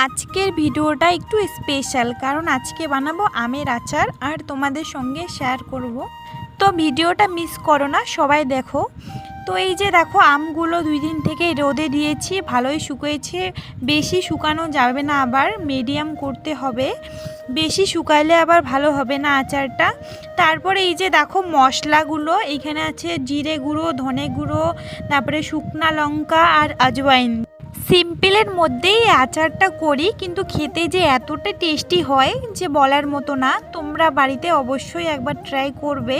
আজকের ভিডিওটা একটু স্পেশাল, কারণ আজকে বানাবো আমের আচার আর তোমাদের সঙ্গে শেয়ার করব। তো ভিডিওটা মিস করো না, সবাই দেখো। তো এই যে দেখো, আমগুলো 2 দিন থেকে রোদে দিয়েছি, ভালোই শুকিয়েছে। বেশি শুকানো যাবে না, আবার মিডিয়াম করতে হবে, বেশি শুকাইলে আবার ভালো হবে না আচারটা। তারপরে এই যে দেখো মশলাগুলো, এইখানে আছে জিরে গুঁড়ো, ধনে গুঁড়ো, তারপরে শুকনা লঙ্কা আর আজওয়াইন। সিম্পলের মধ্যেই আচারটা করি, কিন্তু খেতে যে এতটা টেস্টি হয় যে বলার মতো না। তোমরা বাড়িতে অবশ্যই একবার ট্রাই করবে।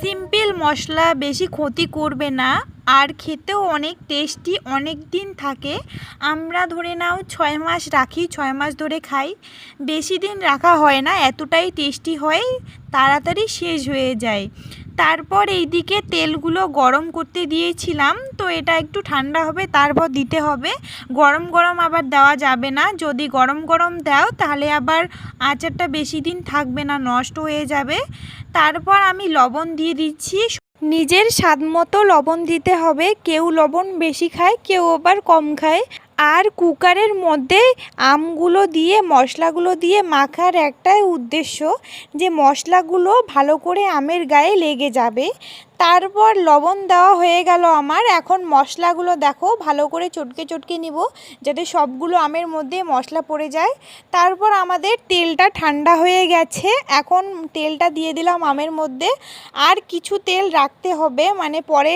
সিম্পল মশলা, বেশি ক্ষতি করবে না, আর খেতেও অনেক টেস্টি, অনেক দিন থাকে। আমরা ধরে নাও 6 মাস রাখি, 6 মাস ধরে খাই। বেশি দিন রাখা হয় না, এতটাই টেস্টি হয়, তাড়াতাড়ি শেষ হয়ে যায়। তারপর এইদিকে তেলগুলো গরম করতে দিয়েছিলাম, তো এটা একটু ঠান্ডা হবে তারপর দিতে হবে। গরম গরম আবার দেওয়া যাবে না, যদি গরম গরম দাও তাহলে আবার আচারটা বেশি দিন থাকবে না, নষ্ট হয়ে যাবে। তারপর আমি লবণ দিয়ে দিচ্ছি, নিজের স্বাদ মতো লবণ দিতে হবে। কেউ লবণ বেশি খায়, কেউ আবার কম খায়। আর কুকারের মধ্যে আমগুলো দিয়ে মশলাগুলো দিয়ে মাখার একটাই উদ্দেশ্য, যে মশলাগুলো ভালো করে আমের গায়ে লেগে যাবে। তারপর লবণ দেওয়া হয়ে গেল আমার। এখন মশলাগুলো দেখো ভালো করে চটকে চটকে নিব, যাতে সবগুলো আমের মধ্যে মশলা পড়ে যায়। তারপর আমাদের তেলটা ঠান্ডা হয়ে গেছে, এখন তেলটা দিয়ে দিলাম আমের মধ্যে। আর কিছু তেল রাখতে হবে, মানে পরে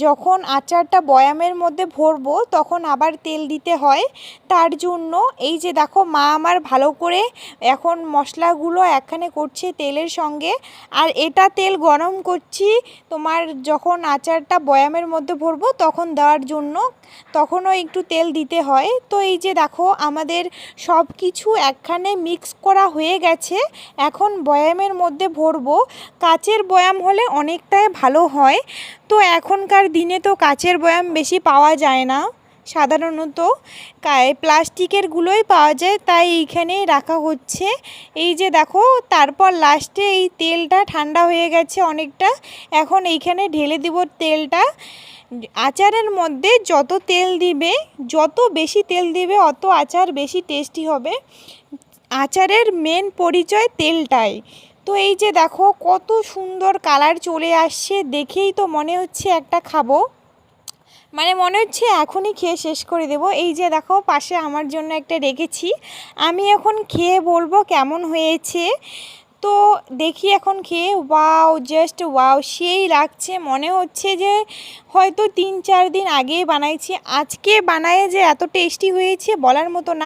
যখন আচারটা বয়ামের মধ্যে ভরবো তখন আবার তেল দিতে হয়। তার জন্য এই যে দেখো মা আমার ভালো করে এখন মশলাগুলো একখানে করছে তেলের সঙ্গে। আর এটা তেল গরম করছি তোমার যখন আচারটা বয়ামের মধ্যে ভরবো তখন দেওয়ার জন্য, তখনও একটু তেল দিতে হয়। তো এই যে দেখো আমাদের সব কিছু একখানে মিক্স করা হয়ে গেছে, এখন বয়ামের মধ্যে ভরবো। কাচের বয়াম হলে অনেকটাই ভালো হয়। তো এখনকার দিনে তো কাচের বয়াম বেশি পাওয়া যায় না, সাধারণত প্লাস্টিকেরগুলোই পাওয়া যায়, তাই এইখানেই রাখা হচ্ছে। এই যে দেখো তারপর লাস্টে এই তেলটা ঠান্ডা হয়ে গেছে অনেকটা, এখন এইখানে ঢেলে দিব তেলটা। আচারের মধ্যে যত তেল দিবে, যত বেশি তেল দিবে অত আচার বেশি টেস্টি হবে। আচারের মেন পরিচয় তেলটাই। তো এই যে দেখো কত সুন্দর কালার চলে আসছে, দেখেই তো মনে হচ্ছে একটা খাবো, মানে মনে হচ্ছে এখনই খেয়ে শেষ করে দেব। এই যে দেখো পাশে আমার জন্য একটা রেখেছি, আমি এখন খেয়ে বলবো কেমন হয়েছে। তো দেখি এখন খেয়ে, ওয়াও, জাস্ট ওয়াও, সেই লাগছে। মনে হচ্ছে যে হয়তো 3-4 দিন আগেই বানাইছি, আজকে বানায় যে এত টেস্টি হয়েছে বলার মতো না।